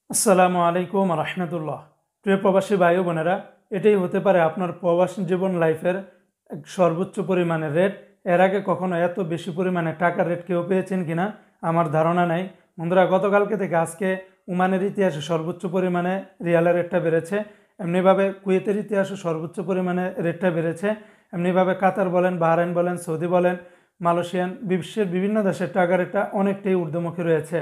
আসসালামু আলাইকুম রহমতুল্লাহ। প্রিয় প্রবাসী ভাই ও বোনেরা, এটাই হতে পারে আপনার প্রবাসী জীবন লাইফের এক সর্বোচ্চ পরিমাণের রেট। এর আগে কখনো এত বেশি পরিমাণে টাকার রেট কেউ পেয়েছেন কিনা আমার ধারণা নেই। বন্ধুরা, গতকালকে থেকে আজকে ওমানের ইতিহাসে সর্বোচ্চ পরিমাণে রিয়ালের রেটটা বেড়েছে। এমনিভাবে কুয়েতের ইতিহাসে সর্বোচ্চ পরিমাণে রেটটা বেড়েছে। এমনিভাবে কাতার বলেন, বাহরাইন বলেন, সৌদি বলেন, মালয়েশিয়ান, বিশ্বের বিভিন্ন দেশের টাকার রেটটা অনেকটাই ঊর্ধ্বমুখী রয়েছে।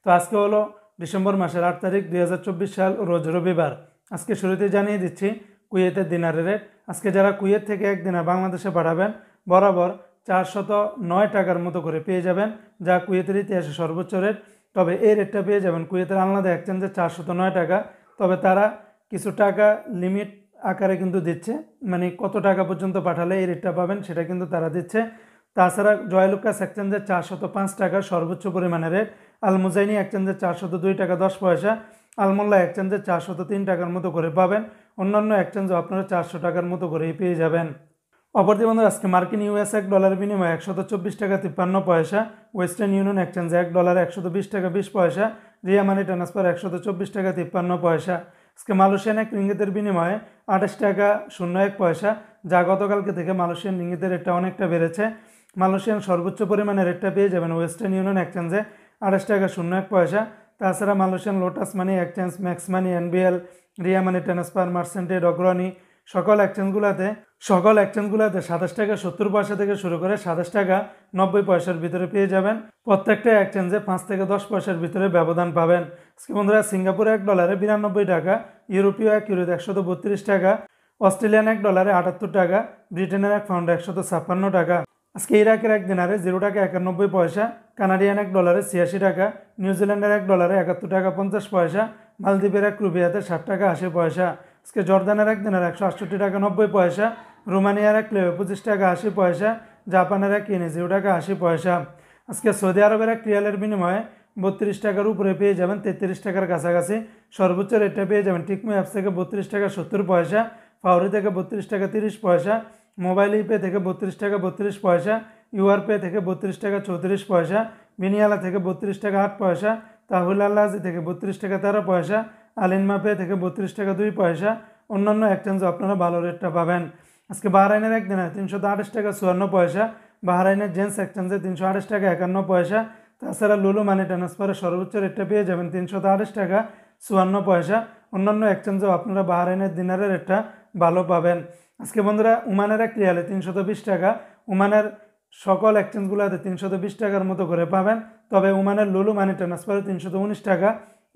তো আজকে হলো ডিসেম্বর মাসের 8 তারিখ 2024 সাল, রোজ রবিবার। আজকে শুরুতে জানিয়ে দিচ্ছি কুয়েতের দিনারের রেট। আজকে যারা কুয়েত থেকে এক দিনার বাংলাদেশে পাঠাবেন বরাবর 409 টাকার মতো করে পেয়ে যাবেন, যা কুয়েতের ইতিহাসে সর্বোচ্চ রেট। তবে এই রেটটা পেয়ে যাবেন কুয়েতের আলাদা এক্সচেঞ্জে 409 টাকা। তবে তারা কিছু টাকা লিমিট আকারে কিন্তু দিচ্ছে, মানে কত টাকা পর্যন্ত পাঠালে এই রেটটা পাবেন সেটা কিন্তু তারা দিচ্ছে। তাছাড়া জয়লুকাস এক্সচেঞ্জের 405 টাকা সর্বোচ্চ পরিমাণে রেট। আল মুজাইনি এক্সচেঞ্জের 402 টাকা 10 পয়সা। আলমোল্লা এক্সচেঞ্জের 403 টাকার মতো করে পাবেন। অন্যান্য এক্সচেঞ্জও আপনারা 400 টাকার মতো করেই পেয়ে যাবেন। অপরদি বন্ধুরা, আজকে মার্কিন ইউএস $1 বিনিময়ে 124 টাকা 53 পয়সা। ওয়েস্টার্ন ইউনিয়ন এক্সচেঞ্জে $1 120 টাকা 20 পয়সা। রিয়া মানি ট্রান্সফার 124 টাকা 53 পয়সা। আজকে মালয়েশিয়ান এক রিঙ্গিতের বিনিময়ে 28 টাকা 01 পয়সা, যা গতকালকে থেকে মালয়েশিয়ান রিঙ্গিতের রেটটা অনেকটা বেড়েছে। মালয়েশিয়ান সর্বোচ্চ পরিমাণে রেটটা পেয়ে যাবেন ওয়েস্টার্ন ইউনিয়ন এক্সচেঞ্জে 28 টাকা 01 পয়সা। তাছাড়া Malaysian lotus money exchange, max money, NBL, Ria money transfer, Merchantrade, Agrani সকল এক্সচেঞ্জগুলোতে 27 টাকা 70 পয়সা থেকে শুরু করে 27 টাকা 90 পয়সার ভিতরে পেয়ে যাবেন। প্রত্যেকটা এক্সচেঞ্জে 5 থেকে 10 পয়সার ভিতরে ব্যবধান পাবেন। বন্ধুরা, সিঙ্গাপুরে $1 92 টাকা, ইউরোপীয় এক ইউরোতে 132 টাকা, অস্ট্রেলিয়ান $1 78 টাকা, ব্রিটেনের এক পাউন্ড 156 টাকা। আজকে ইরাকের এক দিনারে 0 টাকা 91 পয়সা, কানাডিয়ান $1 86 টাকা, নিউজিল্যান্ডের $1 71 টাকা 50 পয়সা, মালদ্বীপের এক রুপিয়াতে 60 টাকা 80 পয়সা। আজকে জর্দানের এক দিনার 168 টাকা 90 পয়সা, রোমানিয়ার এক লেও 25 টাকা 80 পয়সা, জাপানের এক ইয়েনে 0 টাকা 80 পয়সা। আজকে সৌদি আরবের এক রিয়ালের বিনিময়ে 32 টাকার উপরে পেয়ে যাবেন 33 টাকার কাছাকাছি। সর্বোচ্চ রেটটা পেয়ে যাবেন টিকমো অ্যাপস থেকে 32 টাকা 70 পয়সা, ফাউরি থেকে 32 টাকা 30 পয়সা, মোবাইল ইপে থেকে 32 টাকা 32 পয়সা, ইউআর পে থেকে 32 টাকা 34 পয়সা, বিনিয়ালা থেকে 32 টাকা 8 পয়সা, তাহুল আল্লাহি থেকে 32 টাকা 13 পয়সা, আলিনমা পে থেকে 32 টাকা 2 পয়সা। অন্যান্য এক্সচেঞ্জে আপনারা ভালো রেটটা পাবেন। আজকে বাহরাইনের একদিনে 328 টাকা 54 পয়সা, বাহরাইনের জেন্স এক্সচেঞ্জে 328 টাকা 51 পয়সা। তাছাড়া লুলু মানি ট্রান্সফারের সর্বোচ্চ রেটটা পেয়ে যাবেন 328 টাকা 54 পয়সা। অন্যান্য এক্সচেঞ্জেও আপনারা বাহরাইনের দিনারের রেটটা ভালো পাবেন। আজকে বন্ধুরা, ওমানের এক রিয়ালে 320 টাকা, ওমানের সকল এক্সচেঞ্জগুলোতে 320 টাকার মতো করে পাবেন। তবে ওমানের লুলু মানি ট্রান্সফারে 319 টাকা।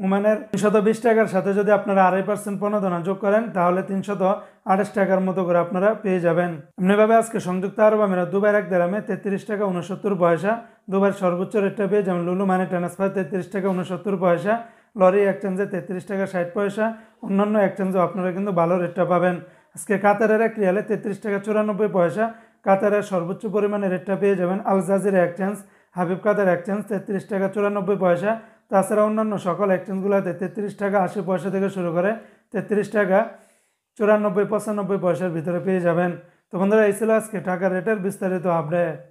ওমানের 320 টাকার সাথে যদি আপনারা 2.5% প্রণোদনা যোগ করেন তাহলে 328 টাকার মতো করে আপনারা পেয়ে যাবেন। এমনিভাবে আজকে সংযুক্ত আরব আমিরাত দুবাইয়ের এক দিরহামে 33 টাকা 69 পয়সা। দুবাইয়ের সর্বোচ্চ রেটটা পেয়ে যাবেন লুলু মানি ট্রান্সফার 33 টাকা 69 পয়সা, লরি এক্সচেঞ্জে 33 টাকা 60 পয়সা। অন্যান্য এক্সচেঞ্জেও আপনারা কিন্তু ভালো রেটটা পাবেন। আজকে কাতারের এক রিয়ালে 33 টাকা 94 পয়সা। কাতারের সর্বোচ্চ পরিমাণে রেটটা পেয়ে যাবেন আল জাজিরা এক্সচেঞ্জ, হাবিব কাতার এক্সচেঞ্জ 33 টাকা 94 পয়সা। তাছাড়া অন্যান্য সকল এক্সচেঞ্জগুলোতে 33 টাকা 80 পয়সা থেকে শুরু করে 33 টাকা 94 95 পয়সার ভিতরে পেয়ে যাবেন। তো বন্ধুরা, এই ছিল আজকে টাকার রেটের বিস্তারিত আপডেট।